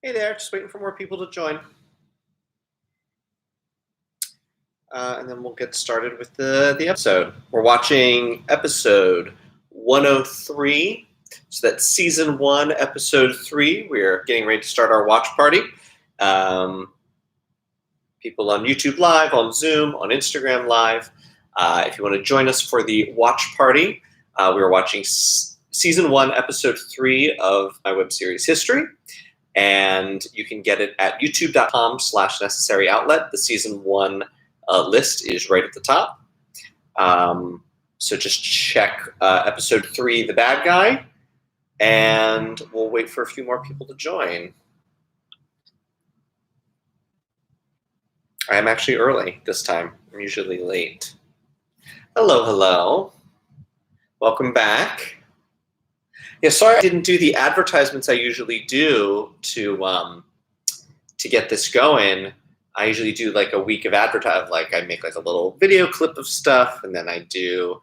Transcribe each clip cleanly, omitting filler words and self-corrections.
Hey there, just waiting for more people to join. And then we'll get started with the episode. We're watching episode 103. So that's season 1, episode 3. We're getting ready to start our watch party. People on YouTube Live, on Zoom, on Instagram Live. If you want to join us for the watch party, we are watching season 1, episode 3 of my web series History. And you can get it at youtube.com/necessaryoutlet. The season 1 list is right at the top. So just check episode 3, The Bad Guy, and we'll wait for a few more people to join. I am actually early this time. I'm usually late. Hello, hello. Welcome back. Yeah, sorry I didn't do the advertisements I usually do to get this going. I usually do like a week of advertising. Like I make like a little video clip of stuff, and then I do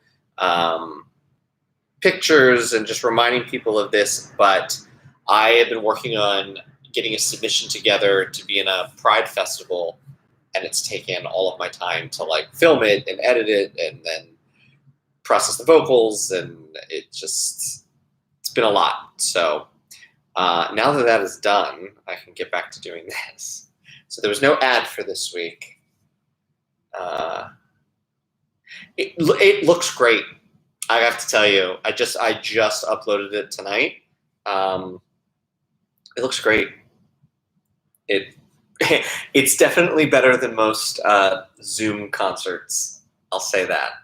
pictures and just reminding people of this. But I have been working on getting a submission together to be in a Pride festival, and it's taken all of my time to like film it and edit it and then process the vocals, and it's been a lot. So now that is done, I can get back to doing this. So there was no ad for this week. It looks great. I have to tell you, I just uploaded it tonight. It looks great. It's definitely better than most Zoom concerts. I'll say that.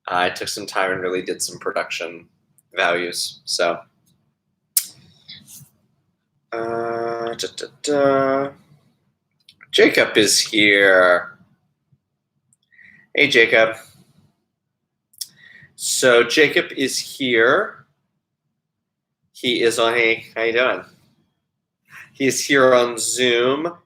I took some time and really did some production values. So, Jacob is here. Hey, Jacob. So Jacob is here. He is on. Hey, how you doing? He's here on Zoom.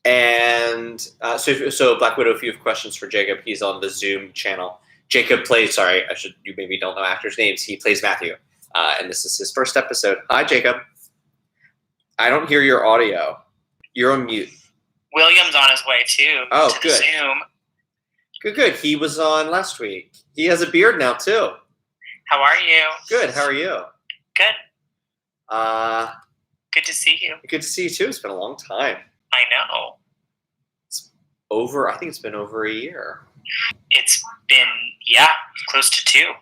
And so Black Widow, if you have questions for Jacob, he's on the Zoom channel. Jacob plays, you maybe don't know actors' names. He plays Matthew, and this is his first episode. Hi, Jacob. I don't hear your audio. You're on mute. William's on his way, too, to the Zoom. Good. He was on last week. He has a beard now, too. How are you? Good. How are you? Good. Good to see you. Good to see you, too. It's been a long time. I know. I think it's been over a year. It's been, close to 2.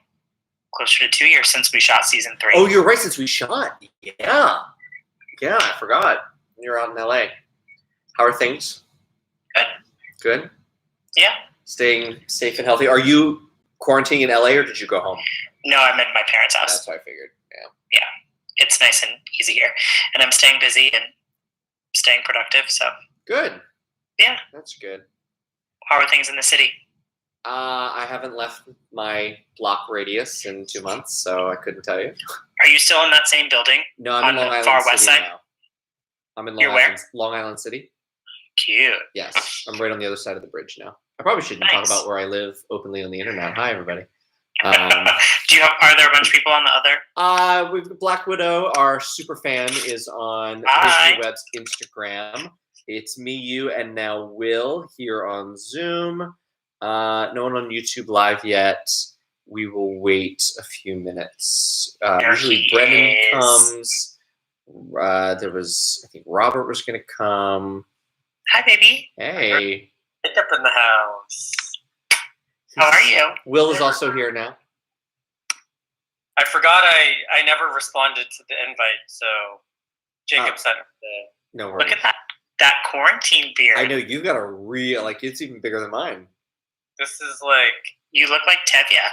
Closer to 2 years since we shot season 3. Oh, you're right, since we shot. Yeah, I forgot. You're out in LA. How are things? Good? Yeah. Staying safe and healthy. Are you quarantining in LA, or did you go home? No, I'm at my parents' house. That's what I figured, Yeah. It's nice and easy here. And I'm staying busy and staying productive, so. Good. Yeah. That's good. How are things in the city? I haven't left my block radius in 2 months, so I couldn't tell you. Are you still in that same building? No, I'm in Long Island far City west side? now. I'm in Where? Long Island City. Cute. Yes, I'm right on the other side of the bridge now. I probably shouldn't talk about where I live openly on the internet. Hi, everybody. Are there a bunch of people on the other? We've got Black Widow, our super fan, is on Disney Web's Instagram. It's me, you, and now Will here on Zoom. No one on YouTube Live yet. We will wait a few minutes. Usually Brennan comes. I think Robert was going to come. Hi, baby. Hey. Pick up in the house. How are you? Will is also here now. I forgot I never responded to the invite, so Jacob sent the... No worries. Look at that quarantine beard. I know, you got a real, it's even bigger than mine. This is like... You look like Tevye.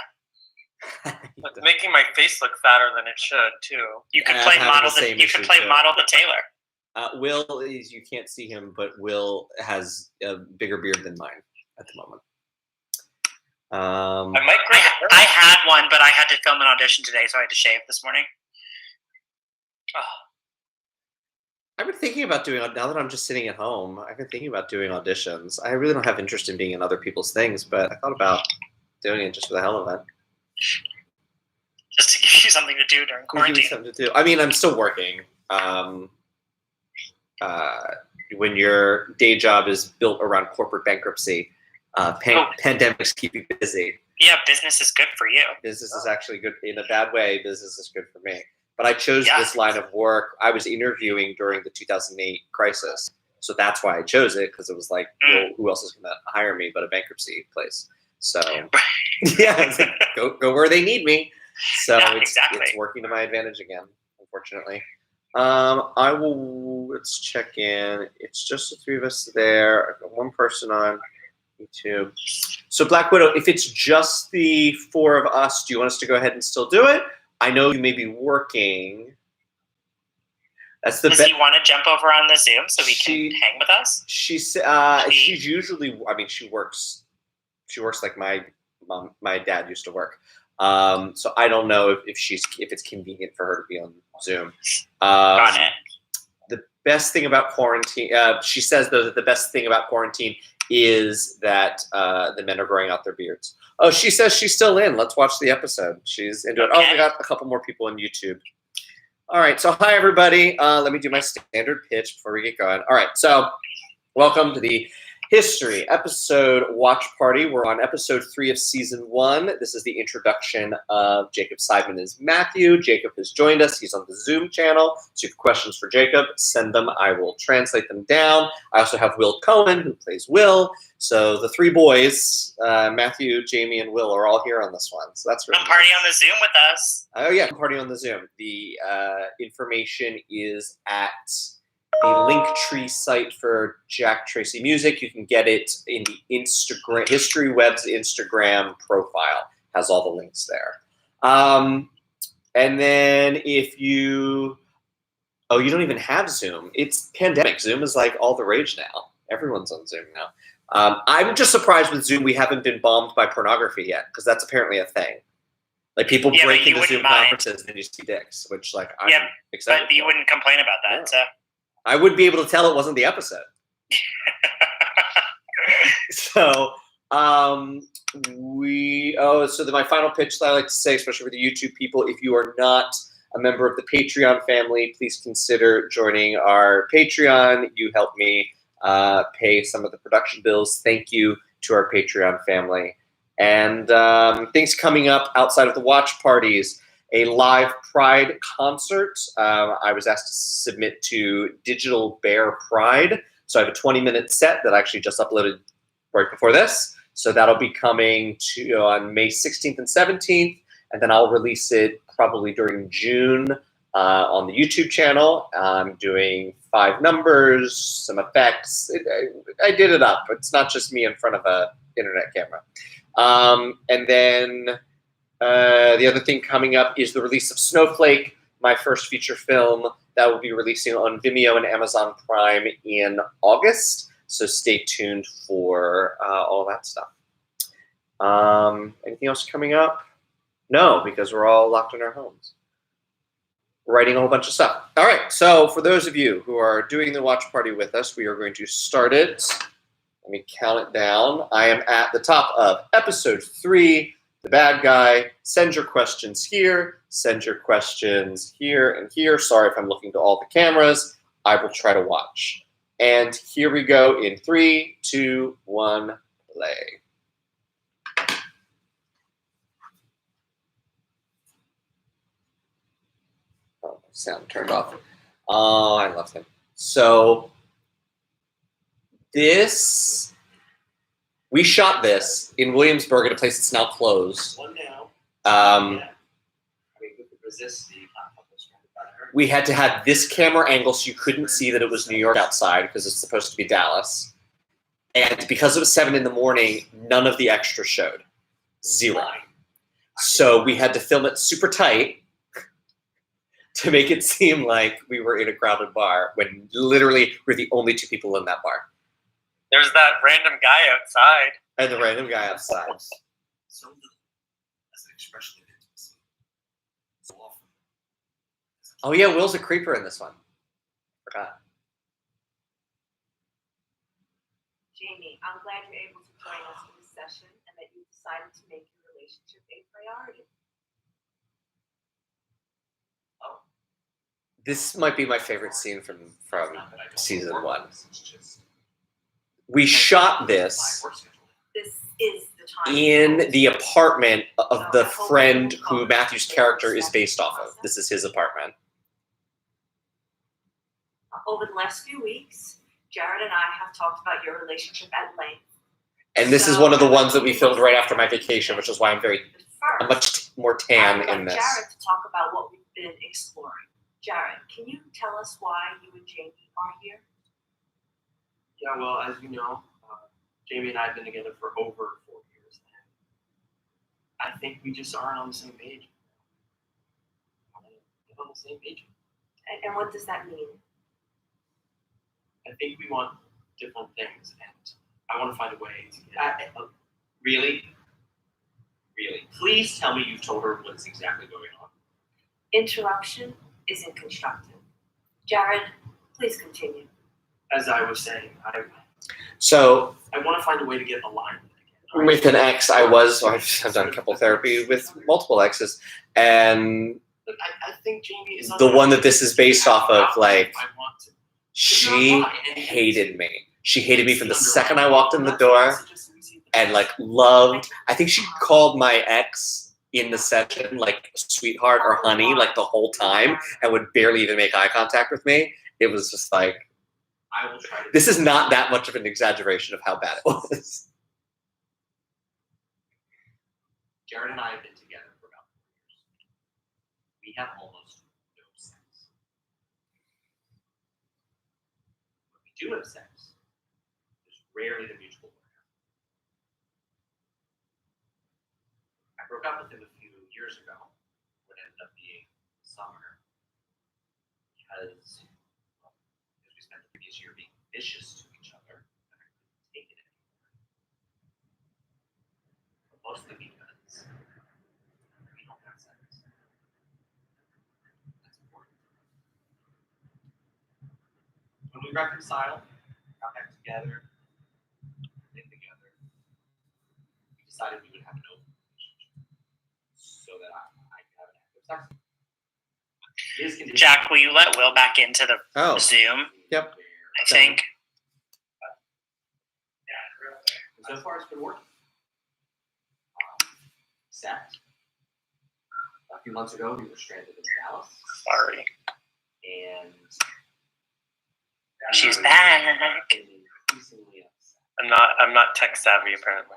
It's making my face look fatter than it should, too. You could play model the Taylor. Will you can't see him, but Will has a bigger beard than mine at the moment. I had one, but I had to film an audition today, so I had to shave this morning. I've been thinking about doing, now that I'm just sitting at home, I've been thinking about doing auditions. I really don't have interest in being in other people's things, but I thought about doing it just for the hell of it. Just to give you something to do during quarantine. Something to do. I mean, I'm still working. when your day job is built around corporate bankruptcy, pandemics keep you busy. Yeah, business is good for you. Business is actually good in a bad way. Business is good for me. But I chose this line of work. I was interviewing during the 2008 crisis. So that's why I chose it, because it was like, well, who else is going to hire me but a bankruptcy place? So, yeah, it's like, go where they need me. So it's working to my advantage again, unfortunately. Let's check in. It's just the three of us there. I've got one person on YouTube. So Black Widow, if it's just the four of us, do you want us to go ahead and still do it? I know you may be working. Does he want to jump over on the Zoom so he can hang with us? She's usually, I mean, she works like my mom, my dad used to work. So I don't know if it's convenient for her to be on Zoom. Got it. The best thing about quarantine, she says though that the best thing about quarantine is that the men are growing out their beards. Oh, she says she's still in. Let's watch the episode. She's into it. Oh, we got a couple more people on YouTube. All right, so hi everybody. Let me do my standard pitch before we get going. All right, so welcome to the History episode watch party. We're on episode 3 of season 1. This is the introduction of Jacob Seidman as Matthew. Jacob has joined us. He's on the Zoom channel. So if you have questions for Jacob, send them. I will translate them down. I also have Will Cohen, who plays Will. So the 3 boys, Matthew, Jamie, and Will, are all here on this one. So that's really Come party on the Zoom with us. Oh yeah, party on the Zoom. The information is at the Linktree site for Jack Tracy Music. You can get it in the Instagram, History Web's Instagram profile. Has all the links there. And then if you, you don't even have Zoom. It's pandemic. Zoom is like all the rage now. Everyone's on Zoom now. I'm just surprised with Zoom we haven't been bombed by pornography yet, because that's apparently a thing. Like people break into Zoom conferences and you see dicks, which like I'm excited. But you wouldn't complain about that. Yeah. So. I wouldn't be able to tell it wasn't the episode. So my final pitch that I like to say, especially for the YouTube people, if you are not a member of the Patreon family, please consider joining our Patreon. You help me pay some of the production bills. Thank you to our Patreon family. And things coming up outside of the watch parties. A live Pride concert. I was asked to submit to Digital Bear Pride. So I have a 20-minute set that I actually just uploaded right before this. So that'll be coming on May 16th and 17th. And then I'll release it probably during June on the YouTube channel. I'm doing 5 numbers, some effects. I did it up. It's not just me in front of an internet camera. And then the other thing coming up is the release of Snowflake, my first feature film that will be releasing on Vimeo and Amazon Prime in August. So stay tuned for all that stuff. Anything else coming up? No, because we're all locked in our homes. We're writing a whole bunch of stuff. All right, so for those of you who are doing the watch party with us, we are going to start it. Let me count it down. I am at the top of episode 3. The bad guy. Send your questions here. Send your questions here and here. Sorry if I'm looking to all the cameras. I will try to watch. And here we go in 3, 2, 1, play. Oh, sound turned off. Oh, I love him. So we shot this in Williamsburg at a place that's now closed. We had to have this camera angle so you couldn't see that it was New York outside because it's supposed to be Dallas. And because it was 7 in the morning, none of the extras showed. 0. So we had to film it super tight to make it seem like we were in a crowded bar when literally we're the only 2 people in that bar. There's that random guy outside. And the random guy outside. So little as an expression of intimacy. So often. Oh yeah, Will's a creeper in this one. Forgot. Jamie, I'm glad you're able to join us for this session and that you decided to make your relationship a priority. This might be my favorite scene from Not that I don't season work 1. on this, it's just We shot my this work schedule. This is the time. in the apartment of the friend who Matthew's character is based off of. This is his apartment. Over the last few weeks, Jared and I have talked about your relationship at length. And this is one of the ones that we filmed right after my vacation, which is why I'm But first, much more I tan would in like this. Jared to talk about what we've been exploring. Jared, can you tell us why you and Jamie are here? Yeah, well, as you know, Jamie and I have been together for over 4 years, and I think we just aren't on the same page. Get on the same page. And what does that mean? I think we want different things, and I want to find a way to get. Really? Really? Please tell me you've told her what's exactly going on. Interruption isn't constructive. Jared, please continue. As I was saying, I So want to find a way to get aligned again. with an ex, I've done couple therapy with multiple exes, and But I think Jamie is the one that this is based off of, like, I want to. she hated me. She hated me from the second I walked in the door, and like loved. I think she called my ex in the session like sweetheart or honey like the whole time, and would barely even make eye contact with me. It was just like, I will try to. this is not that much of an exaggeration of how bad it was. Jared and I have been together for about 4 years. We have almost no sex. When we do have sex, there's rarely the mutual orgasm. I broke up with him a few years ago, what ended up being summer, because we spent the previous year being vicious to each other, and I couldn't take it anymore. But mostly because we don't have sex. That's important. When we reconciled, got back together, lived together, we decided we would have an open relationship so that I could have an active sex. His condition- Jack, will you let Will back into the Oh, Zoom? Yep. I think. So far, it's been working. Sex. A few months ago, we were stranded in Dallas, Sorry. and She's I was back. getting increasingly upset. I'm not tech savvy apparently.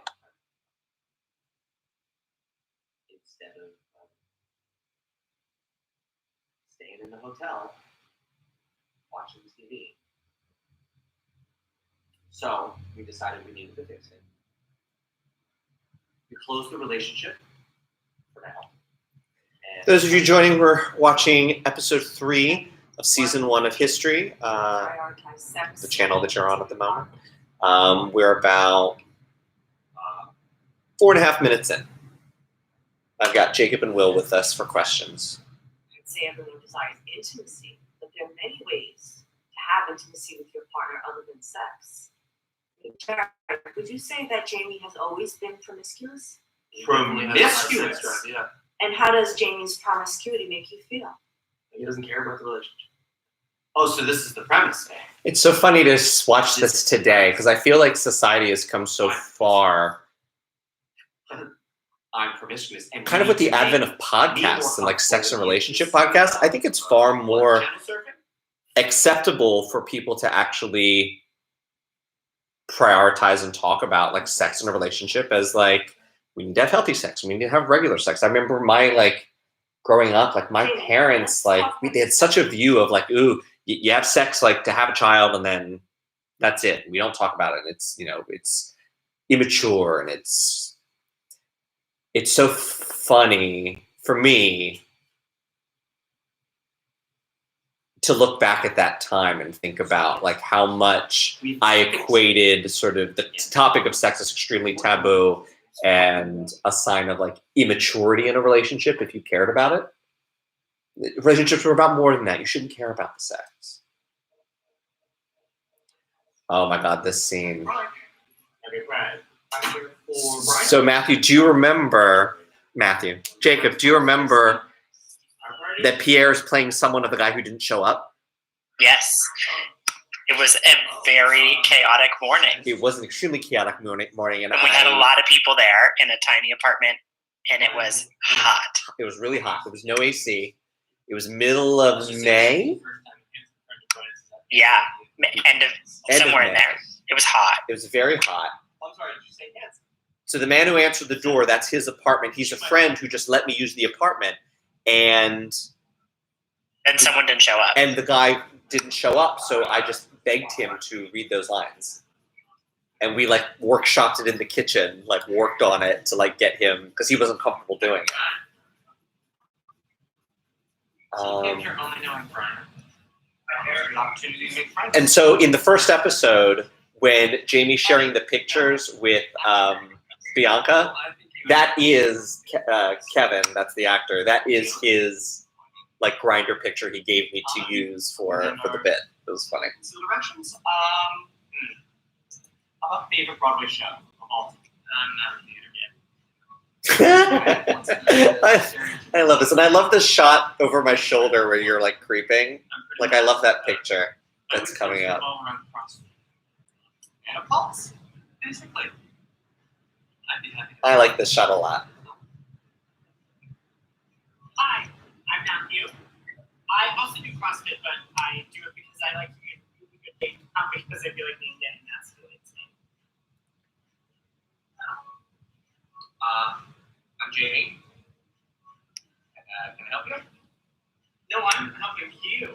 Instead of staying in the hotel, watching TV. So we decided we needed to fix it. We closed the relationship for now. And those of you joining, we're watching episode 3 of season 1 of History, Prioritize sex. the channel that you're on at the moment. We're about 4.5 minutes in. I've got Jacob and Will with us for questions. I'd say everyone desires intimacy, but there are many ways to have intimacy with your partner other than sex. Jared, would you say that Jamie has always been promiscuous? Promiscuous. Yeah. And how does Jamie's promiscuity make you feel? He doesn't care about the relationship. Oh, so this is the premise. It's so funny to watch this today because I feel like society has come so far, I'm promiscuous. And kind of with the advent of podcasts and like sex and relationship podcasts. I think it's far more acceptable for people to actually prioritize and talk about like sex in a relationship as like, we need to have healthy sex, we need to have regular sex. I remember my like growing up, like my parents, like they had such a view of like, ooh, you have sex like to have a child and then that's it. We don't talk about it. It's, you know, it's immature and it's so funny for me to look back at that time and think about like how much I equated sort of the topic of sex as extremely taboo and a sign of like immaturity in a relationship if you cared about it. Relationships are about more than that. You shouldn't care about the sex. Oh my God, this scene. So Matthew, do you remember, Jacob, do you remember that Pierre is playing someone of the guy who didn't show up. Yes. It was a very chaotic morning. It was an extremely chaotic morning, and We had a lot of people there in a tiny apartment, and it was hot. It was really hot. There was no AC. It was middle of May. Yeah, end of somewhere in May. there. It was hot. It was very hot. I'm sorry, did you say yes? So the man who answered the door, that's his apartment. He's a friend who just let me use the apartment, and Someone didn't show up. the guy didn't show up, so I just begged him to read those lines. And we like workshopped it in the kitchen, like worked on it to like get him, because he wasn't comfortable doing it. You're only knowing Brian. There's an opportunity to make friends. And so in the first episode, when Jamie's sharing the pictures with Bianca, that is Kevin, that's the actor. That is his like Grindr picture he gave me to use for the bit. It was funny. So directions, how about favorite Broadway show of all time? I love this, and I love this shot over my shoulder where you're like creeping. Like I love that picture that's coming up. And a pulse, basically. I'd be happy. I like this shot a lot. Hi, I'm Matthew. I also do CrossFit, but I do it because I like to be really good shape, not because I feel like being dead and masculine. I'm Jamie. Can I help you? No, I'm helping you.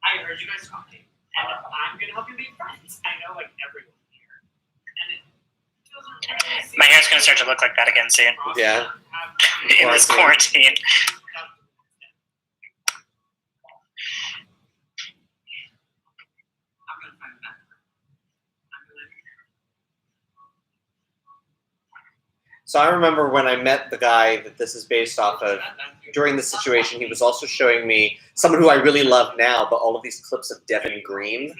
I heard you guys talking, and I'm gonna help you make friends. I know like everyone here, and it feels really My hair's gonna start to look like that again soon. Yeah. In this quarantine. I'm gonna find that. I'm gonna. So I remember when I met the guy that this is based off of, during the situation, he was also showing me someone who I really love now, but all of these clips of Devin Green.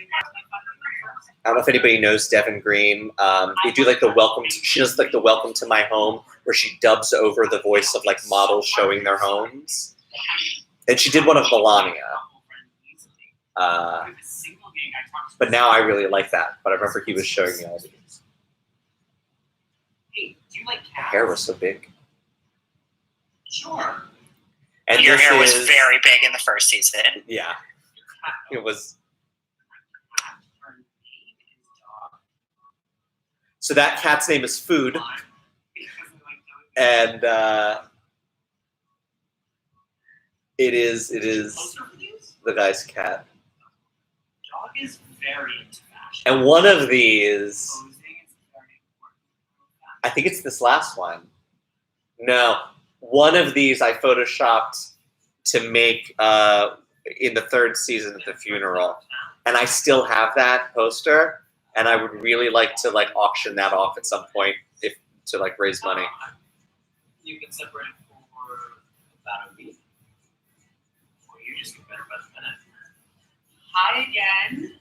I don't know if anybody knows Devin Green. They do like the welcome. She does like the welcome to my home, where she dubs over the voice of like models showing their homes. And she did one of Melania. But now I really like that. But I remember he was showing me all these. Hey, do you like Her cats? hair was so big. Sure. And Your this hair was is- very big in the first season. Yeah, it was. Her name is Dog. So that cat's name is Food, Because I like and it is Poster for these? the guy's cat. Dog is very into fashion. And one of these, Posing is very important. I think it's this last one. No, one of these I photoshopped to make in the third season of The Funeral, and I still have that poster. And I would really like to like auction that off at some point, if to like raise money. You can separate for about a week. Or you just get better by the minute. Hi again.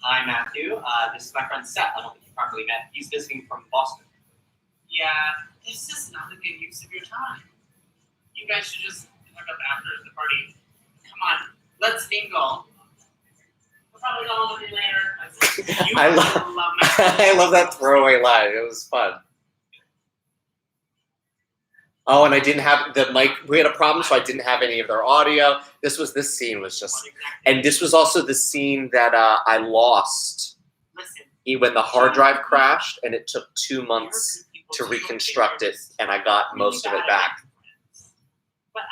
Hi, Matthew. This is my friend Seth. I don't think you properly met. He's visiting from Boston. Yeah, this is not a good use of your time. You guys should just hook up after the party. Come on, let's mingle. We'll probably go home with you later. You I will love- love my I love that throwaway line. It was fun. Oh, and I didn't have the mic. We had a problem, so I didn't have any of their audio. This scene was just, and this was also the scene that I lost Listen, when the hard drive crashed, and it took 2 months to reconstruct it, and I got most of it back. But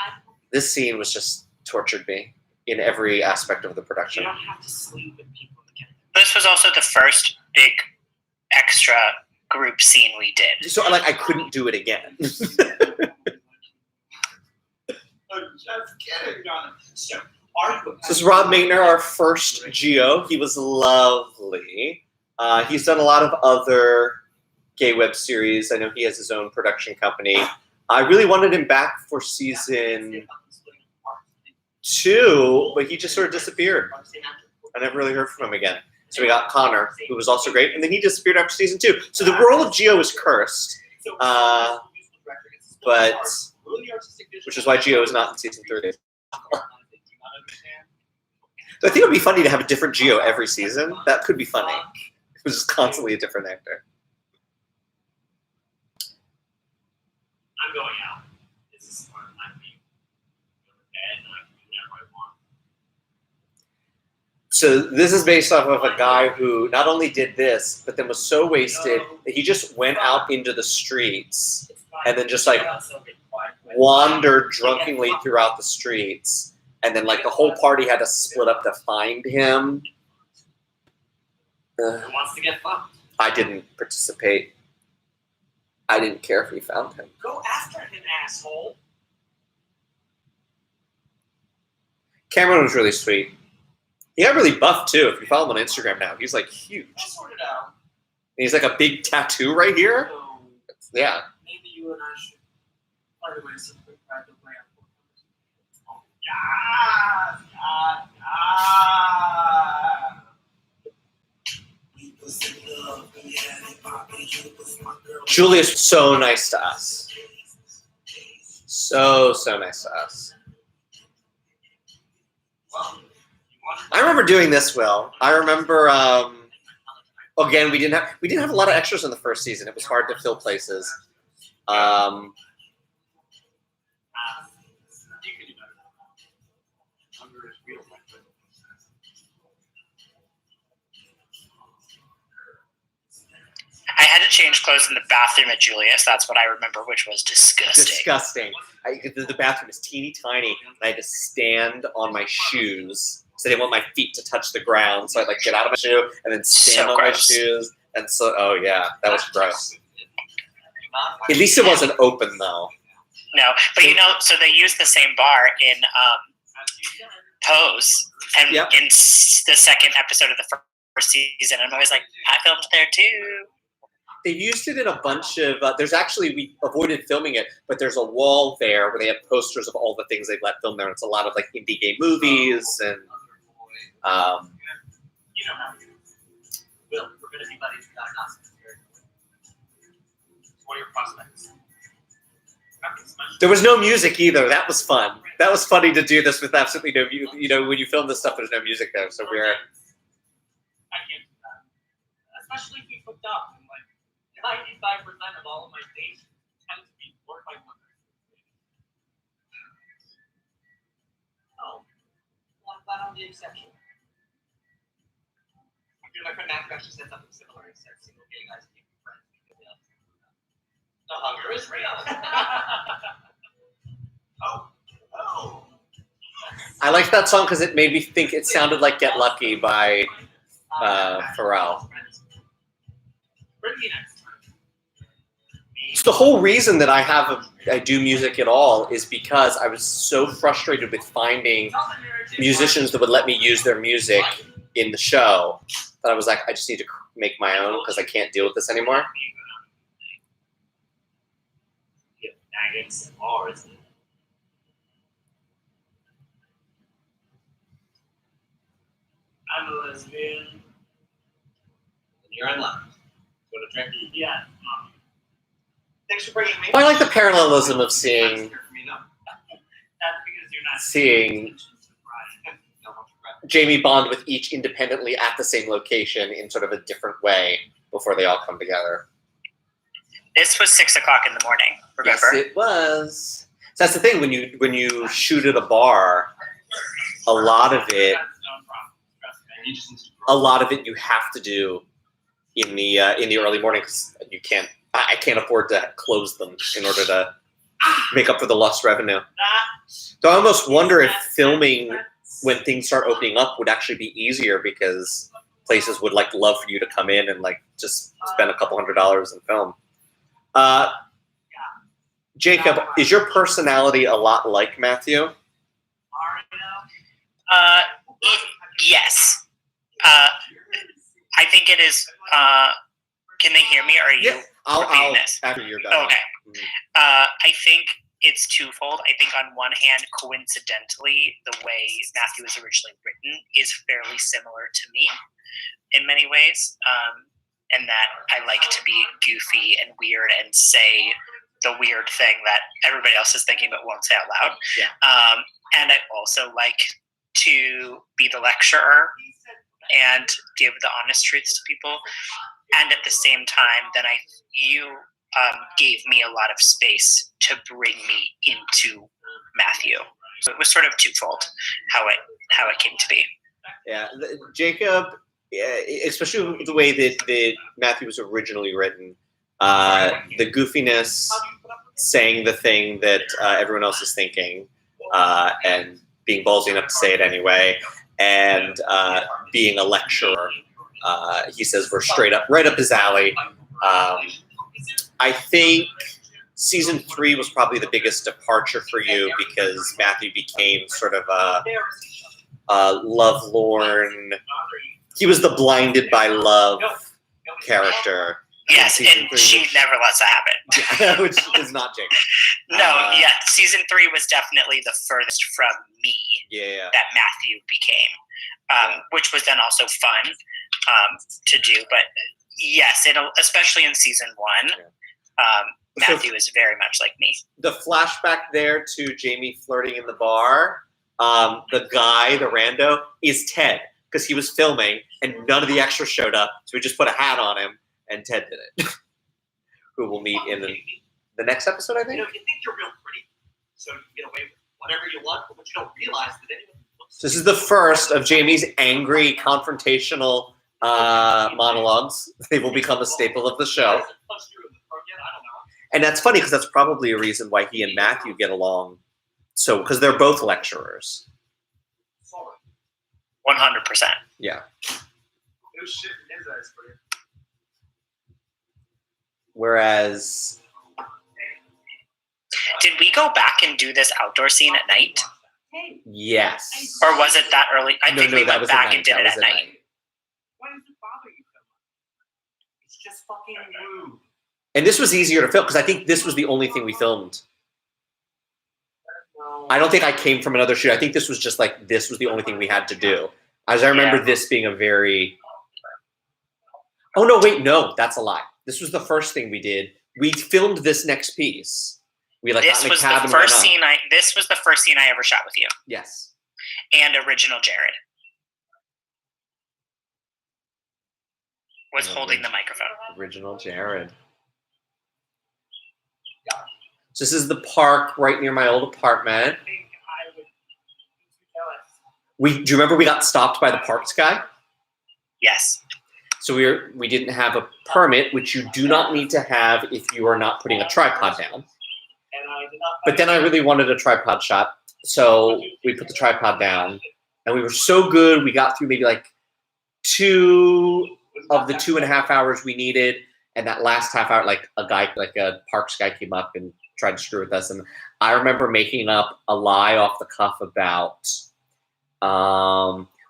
This scene was just tortured me in every aspect of the you production. don't have to sleep with people to get This was also the first big extra group scene we did. So like I couldn't do it again. I'm just kidding, Jonathan. So, are you? This is Rob Maitner, our first Geo. He was lovely. He's done a lot of other gay web series. I know he has his own production company. I really wanted him back for season 2, but he just sort of disappeared. I never really heard from him again. So we got Connor, who was also great, and then he disappeared after season 2. So the role of Geo is cursed, but which is why Geo is not in season 3. They do not understand. I think it would be funny to have a different Geo every season. That could be funny. It was just constantly a different actor. I'm going out. This is smart. I'm being go to bed and I can do whatever I want. So this is based off of a guy who not only did this, but then was so wasted that he just went out into the streets and then just like wandered drunkenly throughout the streets. And then like the whole party had to split up to find him. Who wants to get fucked? I didn't participate. I didn't care if we found him. Go after him, asshole. Cameron was really sweet. He got really buff too. If you follow him on Instagram now, he's like huge. I'll sort it out. And he's like a big tattoo right here. So Yeah. maybe you and I should find a way to simply private way up. Julia's so nice to us. So nice to us. I remember doing this, Will. I remember again we didn't have a lot of extras in the first season. It was hard to fill places. I had to change clothes in the bathroom at Julius. That's what I remember, which was disgusting. Disgusting. The bathroom is teeny tiny, and I had to stand on my shoes. So I didn't want my feet to touch the ground, so I'd like get out of my shoe and then stand So on my gross. shoes. And so, oh yeah, that was gross. At least it wasn't open though. No, but so they used the same bar in Pose, and Yep. in the second episode of the first season, I'm always like, I filmed there too. They used it in a bunch of. There's actually we avoided filming it, but there's a wall there where they have posters of all the things they've let film there. It's a lot of like indie game movies and. You know how it is. Will, for anybody's diagnostics here. What are your prospects? There was no music either. That was fun. That was funny to do this with absolutely no music. When you film this stuff, there's no music there, so we're. I can't do that. Especially if we hooked up. And like 95% of all of my dates tend to be work by work. Oh. Well, I'm glad I'm the exception. Dude, my friend Matthew actually said something similar. He said single gay guys can't be friends because the hunger is real. Oh. I liked that song because it made me think it sounded like "Get Lucky" by Pharrell. Bring me next time. So the whole reason that I do music at all is because I was so frustrated with finding musicians that would let me use their music in the show that I was like, I just need to make my own because I can't deal with this anymore. Maggots are, isn't it? I'm a lesbian. You're in love. Go to drink. Yeah. Thanks for bringing me. I like the parallelism of seeing That's because you're not seeing Jamie bond with each independently at the same location in sort of a different way before they all come together. This was 6 o'clock in the morning. Remember? Yes, it was. So that's the thing when you shoot at a bar, a lot of it you have to do in the early morning because I can't afford to close them in order to make up for the lost revenue. So I almost wonder if filming when things start opening up would actually be easier because places would like love for you to come in and like just spend a couple $100s and film. Jacob, is your personality a lot like Matthew? Yes. I think it is. Can they hear me? Or are you? Yeah, I'll repeating this? after you're done. Okay. Mhm. I think it's twofold. I think on one hand, coincidentally, the way Matthew was originally written is fairly similar to me in many ways, and that I like to be goofy and weird and say the weird thing that everybody else is thinking but won't say out loud. Yeah. And I also like to be the lecturer and give the honest truths to people. And at the same time, then you gave me a lot of space to bring me into Matthew. So it was sort of twofold how it came to be. Yeah, Jacob, especially the way that Matthew was originally written, the goofiness, saying the thing that everyone else is thinking, and being ballsy enough to say it anyway, and being a lecturer. He says we're right up his alley. I think season 3 was probably the biggest departure for you because Matthew became sort of a lovelorn. He was the blinded by love character. Yes, in season and 3, she which- never lets that happen. Yeah, which is not Jacob. No, season 3 was definitely the furthest from me Yeah. that Matthew became, which was then also fun to do. But yes, especially in season 1, Matthew is very much like me. The flashback there to Jamie flirting in the bar, the guy, the rando, is Ted because he was filming and none of the extras showed up, so we just put a hat on him and Ted did it. Who we'll meet in the next episode, I You think. know, you think you're real pretty, so you can get away with whatever you want, but what you don't realize that anyone looks. So this is the first of Jamie's angry, confrontational monologues. They will become a staple of the show. And that's funny because that's probably a reason why he and Matthew get along. So, because they're both lecturers. 100%. Yeah. No shit in his eyes for you. Whereas, Did we go back and do this outdoor scene at night? yes. Or was it that early? I think we that went was back at and did That it was at night. Why does it bother you so much? It's just fucking rude. And this was easier to film because I think this was the only thing we filmed. No. I don't think I came from another shoot. I think this was just like, this was the only thing we had to do. As I remember this being a very... Oh, no, wait, no, that's a lie. This was the first thing we did. We filmed this next piece. We got This in a was cab the and went first on. scene This was the first scene I ever shot with you, Yes. and original Jared was holding the microphone. Original Jared. So this is the park right near my old apartment. I think I would be too jealous. Do you remember we got stopped by the parks guy? Yes. So we didn't have a permit, which you do not need to have if you are not putting a tripod down. And I did not. But then I really wanted a tripod shot, so we put the tripod down, and we were so good. We got through maybe like 2 of the 2.5 hours we needed, and that last half hour, like a parks guy came up and tried to screw with us. And I remember making up a lie off the cuff about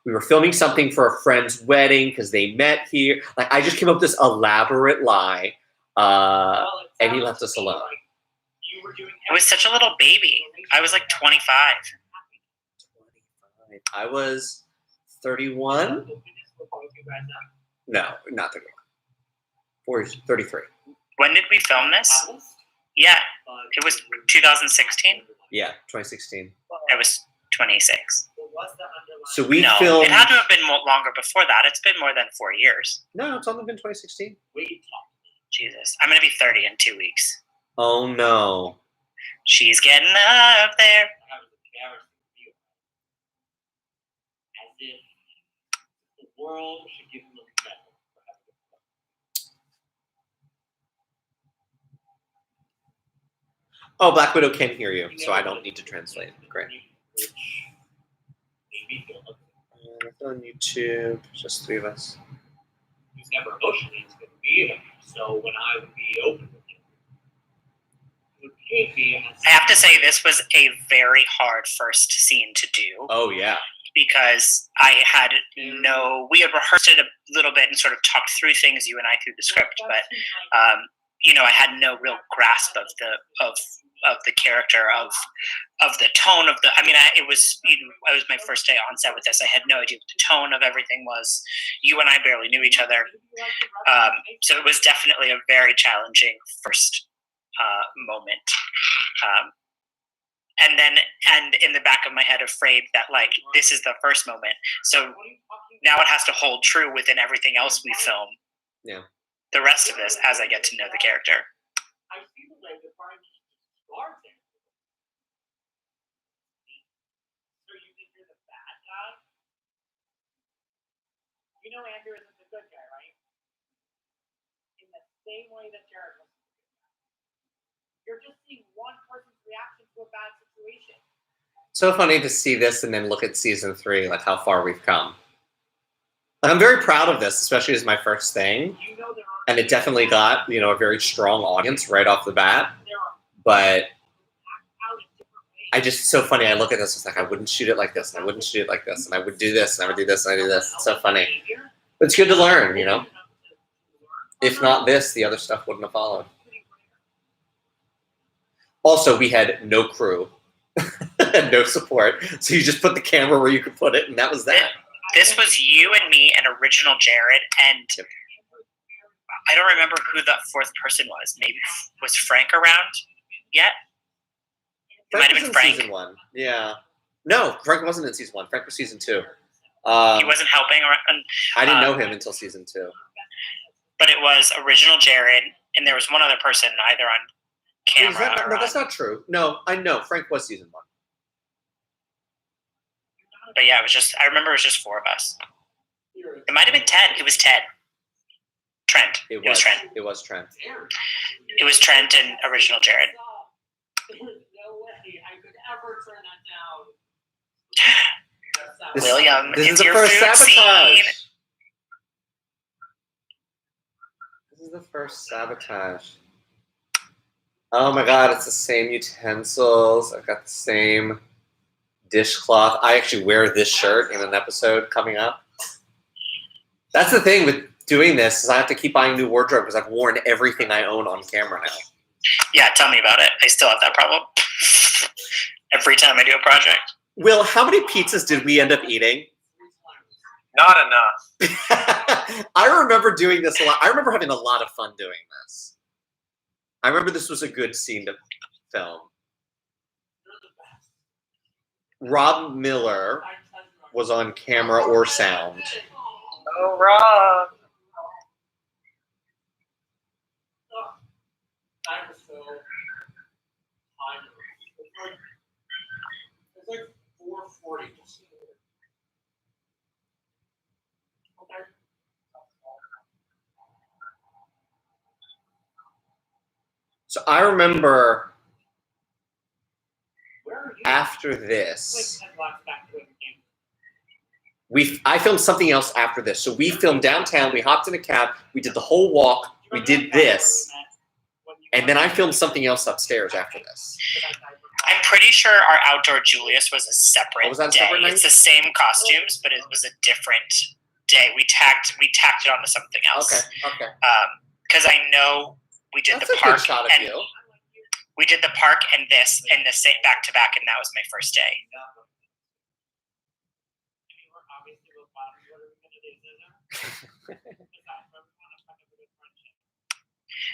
we were filming something for a friend's wedding because they met here. Like I just came up with this elaborate lie, and he left us alone. I was such a little baby. I was like 25. I was 31. No, not 31. 33. When did we film this? Yeah, it was 2016. Yeah, 2016. It was 26. So we No, filmed. it had to have been longer before that. It's been more than 4 years. No, it's only been 2016. Jesus, I'm gonna be 30 in 2 weeks. Oh no. She's getting up there. As if the world should give him a medal for having Oh, Black Widow can hear you, so I don't need to translate. Great. which made me feel like We're on YouTube, just 3 of us. he's never emotionally going to be him. So when I would be open with him, he would paint me as I have to say, this was a very hard first scene to do Oh yeah. because I had we had rehearsed it a little bit and sort of talked through things, you and I, through the script, but I had no real grasp of the character, of the tone of the. I mean, it was my first day on set with this. I had no idea what the tone of everything was. You and I barely knew each other, so it was definitely a very challenging first moment. And in the back of my head, afraid that like this is the first moment. So now it has to hold true within everything else we film. Yeah. The rest of this as I get to know the character. I feel like the part starts there. So you think you're the bad guy? You know Andrew isn't the good guy, right? In the same way that Jared was. You're just seeing one person's reaction to a bad situation. So funny to see this and then look at season 3, like how far we've come. And I'm very proud of this, especially as my first thing. You know there are And it definitely got, a very strong audience right off the bat. But out in different ways. I just, so funny, I look at this, it's like, I wouldn't shoot it like this, and I wouldn't shoot it like this, and I would do this, and I would do this, and I do this. It's so funny. But it's good to learn, If not this, the other stuff wouldn't have followed. Also, we had no crew, and no support, so you just put the camera where you could put it, and that was that. This was you and me and original Jared, and I don't remember who that fourth person was. Maybe was Frank around yet? It might have was been in Frank. season 1. Yeah. No, Frank wasn't in season 1. Frank was season 2. He wasn't helping around, I didn't know him until season 2. but it was original Jared, and there was one other person either on camera. Is that, or no, on- that's not true. No, I know. Frank was season 1. But yeah, I remember it was just 4 of us. It might have been Ted. It was Ted. Trent. It was was Trent. It was Trent. It was Trent and original Jared. There's no way I could ever turn that down. This- William, This it's is the your first food sabotage. scene. This is the first sabotage. Oh my god, it's the same utensils. I've got the same dishcloth. I actually wear this shirt in an episode coming up. That's the thing with doing this, is I have to keep buying new wardrobe because I've worn everything I own on camera now. Yeah, tell me about it. I still have that problem. Every time I do a project. Will, how many pizzas did we end up eating? Not enough. I remember doing this a lot. I remember having a lot of fun doing this. I remember this was a good scene to film. Rob Miller was on camera or sound. Oh, Rob. I was so tired. It's like 4:40. Okay. So I remember Where are you? after Like this, 10 blocks back to the game. I filmed something else after this. So we filmed downtown, we hopped in a cab, we did the whole walk, we did this, and then I filmed something else upstairs after this. I'm pretty sure our outdoor Julius was a separate Oh, was that a day. separate night? It's the same costumes, but it was a different day. We tacked it onto something else. Okay. Because I know we did That's the a park good shot of and you. we did the park and this and the same back to back, and that was my first day. Obviously, we'll find what are we gonna do, Susan?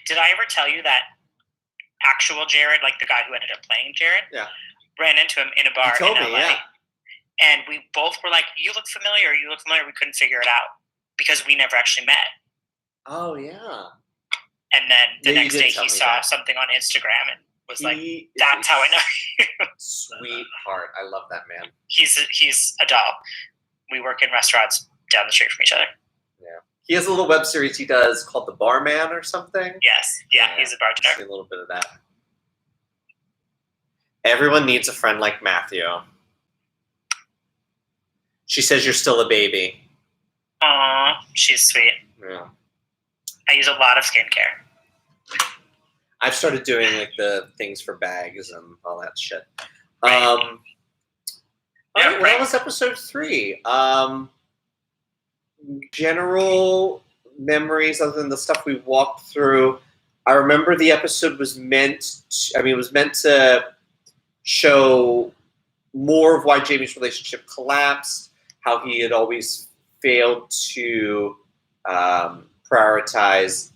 Did I ever tell you that actual Jared, like the guy who ended up playing Jared, Yeah. ran into him in a bar You told in me, LA? yeah. And we both were like, "You look familiar. You look familiar." We couldn't figure it out because we never actually met. Oh yeah. And then the Yeah, you next did day tell he me saw that. something on Instagram and was like, He is "That's how I know you." Sweetheart. I love that man. He's a doll. We work in restaurants down the street from each other. He has a little web series he does called The Barman or something. Yes, yeah, he's a See bartender. a little bit of that. Everyone needs a friend like Matthew. She says you're still a baby. Aw, she's sweet. Yeah. I use a lot of skincare. I've started doing like the things for bags and all that shit. Right. All Yeah, right, well, that was episode 3. General memories other than the stuff we walked through. I remember the episode was meant to show more of why Jamie's relationship collapsed, how he had always failed to prioritize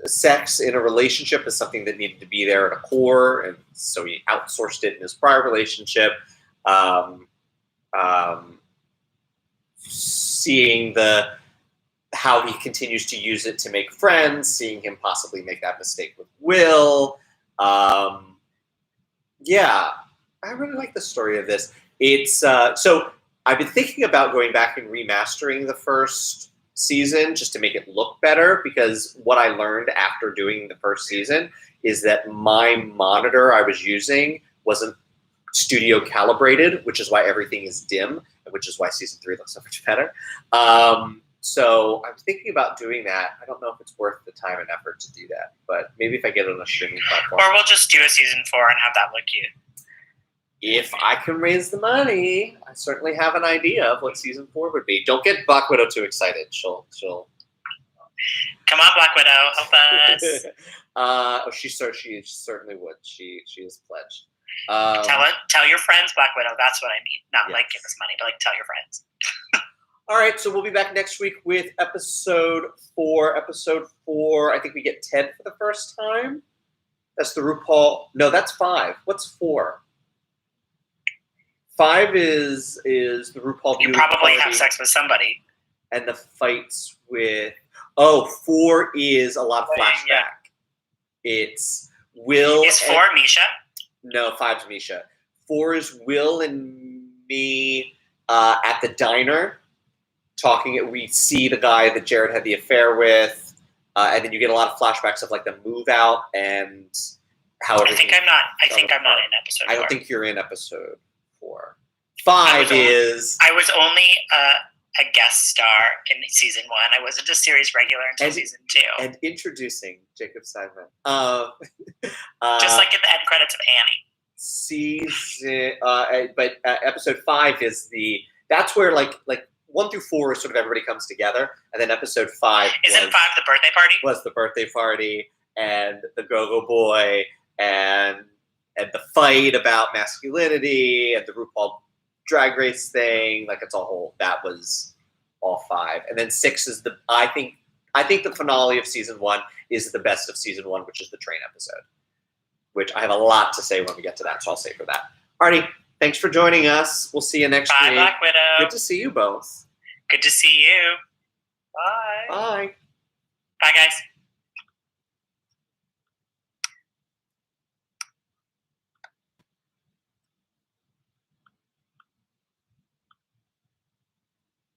sex in a relationship is something that needed to be there at a core, and so he outsourced it in his prior relationship. Seeing how he continues to use it to make friends, seeing him possibly make that mistake with Will. Yeah, I really like the story of this. It's so I've been thinking about going back and remastering the first season just to make it look better, because what I learned after doing the first season is that my monitor I was using wasn't studio calibrated, which is why everything is dim, and which is why season 3 looks so much better. So I'm thinking about doing that. I don't know if it's worth the time and effort to do that, but maybe if I get it on a streaming platform. Or we'll just do a season 4 and have that look cute. If I can raise the money, I certainly have an idea of what season 4 would be. Don't get Black Widow too excited. She'll. Come on, Black Widow, help us. She certainly would. She is pledged. Tell your friends, Black Widow. That's what I mean. Not like Yes. give us money, but like tell your friends. All right, so we'll be back next week with episode 4. Episode 4, I think we get Ted for the first time. That's the RuPaul. No, that's 5. What's 4? 5 is the RuPaul. You viewing probably party have sex with somebody. and the fights with. Oh, 4 is a lot of Yeah. flashback. It's Will. Is 4 Misha? No, 5's Misha. 4 is Will and me at the diner talking. We see the guy that Jared had the affair with, and then you get a lot of flashbacks of like the move out and how I everything. think I'm not. I fell think I'm not apart. in episode 4. I don't think you're in episode 4. 5 is. I was only a guest star in season 1. I wasn't a series regular until And- season 2. And introducing Jacob Simon. Just like in the end credits of Annie. Season, but episode 5 is that's where like 1 through 4 is sort of everybody comes together, and then episode 5 Isn't 5 the birthday party? was the birthday party and the Go-Go Boy and the fight about masculinity and the RuPaul Drag Race thing. Like it's a whole. That was all 5, and then 6 is I think the finale of season 1 is the best of season 1, which is the train episode, which I have a lot to say when we get to that, so I'll save for that. Alrighty, thanks for joining us. We'll see you next Bye, week. Black Widow. Good to see you both. Good to see you. Bye. Bye. Bye, guys.